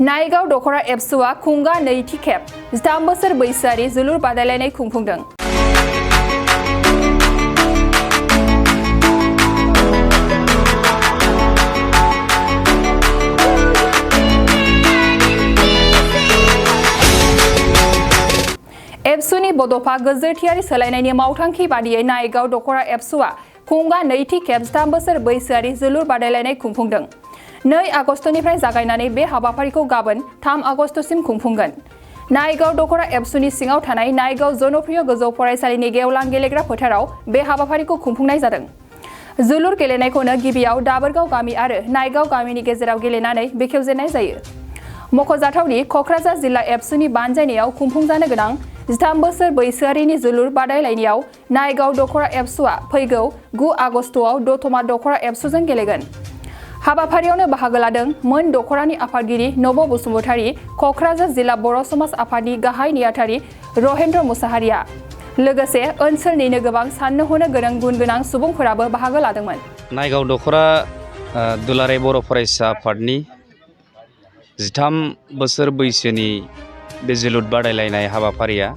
नायगाव दख'र एबसुआ खुंगा नैथि खेब 13 बोसोर बैसोआरि जोलुर बादायलायनाय खुंफुंदों। एबसुनि बड'फा गोजोरथियारि सोलायनायनि मावथांखि बादियै नायगाव दख'र एबसुआ खुंगा नैथि खेब 13 बोसोर बैसोआरि जोलुर बादायलायनाय खुंफुंदों। 2 आगस्तनिफ्राय जागायनानै बे हाबाफारिखौ गाबोन 3 आगस्तसिम खुंफुंगोन। नायगाव दख'र एबसुनि सिङाव थानाय नायगाव जनप्रिय गोजौ फरायसालिनि गेवलां गेलेग्रा फोथाराव बे हाबाफारिखौ खुंफुंनाय जादों। जोलुर गेलेनायखौनो गिबियाव दाबोरगाव गामि आरो नायगाव गामिनि गेजेराव गेलेनानै बेखेवजेननाय जायो। मख'जाथावदि क'क्राझार जिल्ला एबसुनि बानजायनायाव खुंफुंजानो गोनां 13 बोसोर बैसोआरिनि जोलुर बादायलायनायाव नायगाव दख'र एबसुआ फैगौ 9 आगस्तआव दतमा दख'र एबसुजों गेलेगोन। हाबाफारियावनो बाहागो लादों मोन दख'रानि आफादगिरि नब बसुमतारी, क'क्राझार जिल्ला बर' समाज आफादनि गाहाय नेहाथारि रहेन्द्र मुसाहारिया लोगोसे ओनसोलनिनो गोबां साननो हनो गोनां गुन गोनां सुबुंफोराबो बाहागो लादोंमोन। नायगाव दख'रा दुलाराय बर' फरायसा आफादनि 13 बोसोर बैसोनि बे जोलुर बादायलायनाय हाबाफारिया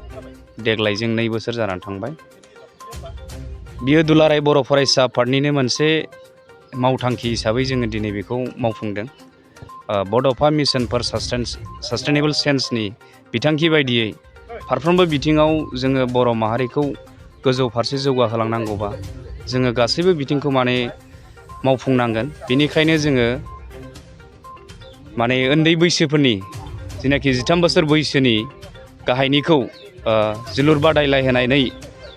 देग्लायजों 2 बोसोर जानानै थांबाय। बियो दुलाराय बर' फरायसा आफादनिनो मोनसे मावथांखि हिसाबै जोङो दिनै बेखौ मावफुंदों। बड'फा मिशन फर सास्टेनेबल चेन्जनि बिथांखि बायदियै फारफ्रोमबो बिथिङाव जोङो बर' माहारिखौ गोजौ फारसे जौगाहोलांनांगौबा जोङो गासैबो बिथिंखौ मावफुंनांगोन। बेनिखायनो जोङो उन्दै बैसोफोरनि जेनाखि 13 बोसोर बैसोनि गाहायनिखौ जोलुर बादायलायहोनानै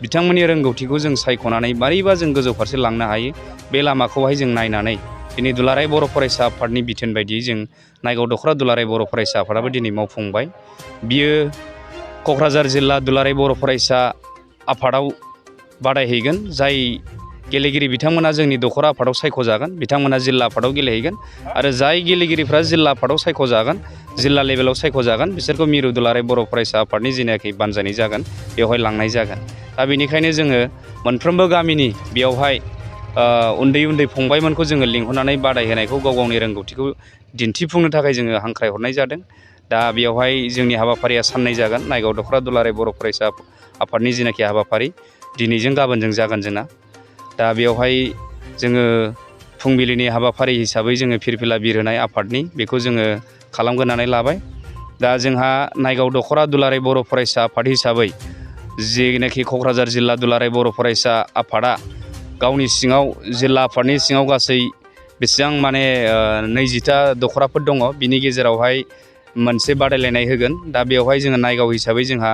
बिथांमोननि रोंगौथिखौ जों सायख'नानै मारैबा जों गोजौ फारसे लांनो हायो बे लामाखौहाय जों नायनानै दिनै दुलाराय बर' फरायसा आफादनि बिथोन बायदियै जों नायगाव दख'रा दुलाराय बर' फरायसा आफादाबो दिनै मावफुंबाय। बियो क'क्राझार जिल्ला दुलाराय बर' फरायसा आफादाव बादायहैगोन। जाय गेलेगिरि बिथांमोना जोंनि दख'रा आफादाव सायख'जागोन बिथांमोना जिल्ला आफादाव गेलेहैगोन आरो जाय गेलेगिरिफ्रा जिल्ला आफादाव सायख'जागोन जिल्ला लेभेलाव सायख'जागोन बिसोरखौ मिरु दुलाराय बर' फरायसा आफादनि जेनाखि बानजायनाय जागोन बेवहाय लांनाय जागोन। दा बेनिखायनो जोङो मोनफ्रोमबो गामिनि बेयावहाय उन्दै उन्दै फंबायमोनखौ जोङो लिंहरनानै बादायहोनायखौ गाव गावनि रोंगौथिखौ दिन्थिफुंनो थाखाय जोङो हांख्रायहरनाय जादों। दा बेयावहाय जोंनि हाबाफारिया साननै जागोन। नायगाव दख'रा दुलाराय बर' फरायसा आफादनि जेनाखि हाबाफारि दिनैजों गाबोनजों जागोन जोंना। दा बेयावहाय जोङो फुंबिलिनि हाबाफारि हिसाबै जोङो फिरफिला बिरहोनाय आफादनि बेखौ जोङो खालामग्रोनानै लाबाय। दा जोंहा नायगाव दख'रा दुलाराय बर' फरायसा आफाद हिसाबै जेनाखि क'क्राझार जिल्ला दुलाराय बर' फरायसा आफादा गावनि सिङाव जिल्ला आफादनि सिङाव गासै बेसेबां 20टा दख'राफोर दङ। बिनि गेजेरावहाय मोनसे बादायलायनाय होगोन। दा बेवहाय जोङो नायगाव हिसाबै जोंहा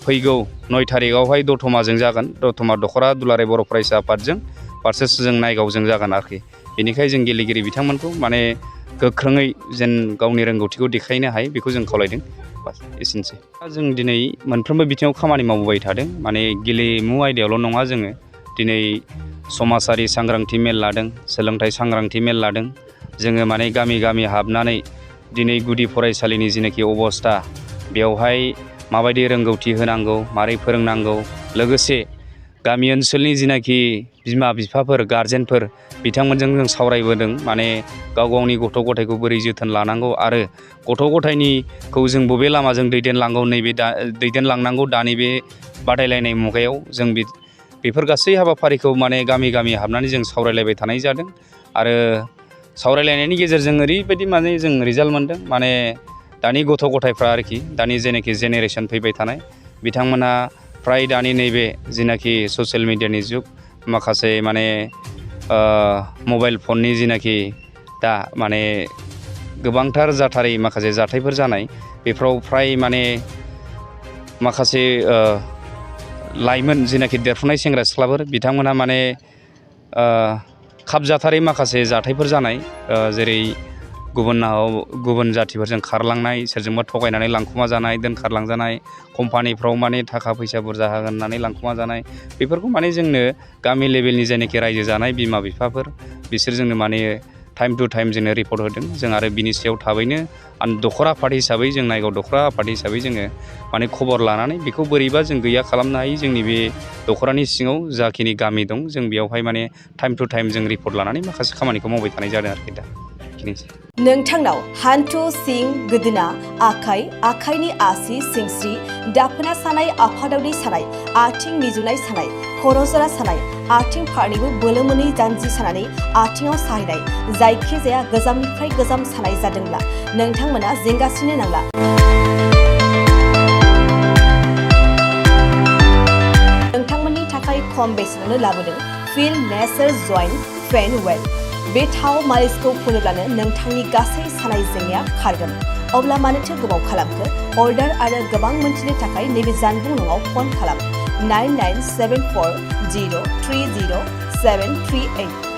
फैगौ 9 थारिखआवहाय दतमाजों जागोन। दतमा दख'रा दुलाराय बर' फरायसा आफादजों फारसेस जों नायगावजों जागोन आरोखि। बेनिखायनो जों गेलेगिरि बिथांमोनखौ गोख्रोङै जेन गावनि रोंगौथिखौ देखायनो हायो बेखौ जों खावलायदों। एसेनोसै। जों दिनै मोनफ्रोमबो बिथिङाव खामानि मावबोबाय थादों। गेलेमु आयदायावल' नङा, जोङो दिनै समाजारि सांग्रांथि मेल लादों, सोलोंथाइ सांग्रांथि मेल लादों। जोङो गामि गामि हाबनानै दिनै गुदि फरायसालिनि जेनाखि अबस्था बेवहाय माबायदि रोंगौथि होनांगौ, मारै फोरोंनांगौ, लोगोसे गामि ओनसोलनि जेनाखि बिमा बिफाफोर गारजेनफोर बिथांमोनजों जों सावरायबोदों। गाव गावनि गथ' गथायखौ बोरै जोथोन लानांगौ आरो गथ' गथायनिखौ जों बबे लामाजों दैदेनलांनांगौ दानि बे बादायलायनाय मुगायाव जों बेफोर गासै हाबाफारिखौ गामि गामि हाबनानै जों सावरायलायबाय थानाय जादों। आरो सावरायलायनायनि गेजेरजों ओरैबायदि जों रिजाल्ट मोनदों। दानि गथ' गथायफ्रा आरोखि दानि जेनाखि जेनेरेसन फैबाय थानाय बिथांमोनहा फ्राय दानि नैबे जेनाखि ससियेल मिडियानि जुग माखासे मबाइल फननि जेनाखि दा गोबांथार जाथारै माखासे जाथायफोर जानाय बेफोराव फ्राय माखासे लाइमोन जेनाखि देरफुनाय सेंग्रा सिख्लाफोर बिथांमोनहा खाबजाथारै माखासे जाथायफोर जानाय, जेरै गुबुन जाथिफोरजों खारलांनाय, सोरजोंबा थगायनानै लांखुमा जानाय, दोनखारलांजानाय, कम्पानिफ्राव थाखा फैसा बुरजा होनानै लांखुमा जानाय, बेफोरखौ जोंनो गामि लेभेलनि जायनाखि रायजो जानाय बिमा बिफाफोर बिसोर जोंनो टाइम टु टाइम जोंनो रिपर्ट होदों। जों आरो बिनि सायाव थाबैनो दख'रा आफाद हिसाबै जों नायगाव दख'रा आफाद हिसाबै जोङो खबर लानानै बेखौ बोरैबा जों गैया खालामनो हायो। जोंनि बे दख'रानि सिङाव जाखिनि गामि दं जों बेयावहाय टाइम टु टाइम जों रिपर्ट लानानै माखासे खामानिखौ मावबाय थानाय जादों आरोखि दा। एखिनिसै। नोंथांनाव हान्थु सिं गोदोना आखाइ आखाइनि आसि सिंस्रि दाफोना सानाय आफादावदै सानाय आथिं मिजुनाय सानाय खर' जरा सानाय आथिं फारनैबो बोलो मोनै जानजि सानानै आथिङाव साहैनाय जायखिजाया गोजामनिफ्राय गोजाम सानाय जादोंब्ला नोंथांमोना जिंगासिनो नांला। नोंथांमोननि थाखाय खम बेसेनावनो लाबोदों फिल नेचार जइन्ट पेन वेल। बे थाव मालिसखौ फुनोब्लानो नोंथांनि गासै सानाय जेंनाया खारगोन। अब्ला मानोथो गोबाव खालामखो? अर्डार आरो गोबां मोनथिनो थाखाय नैबे जानबुं नङाव फन खालाम 9974030738।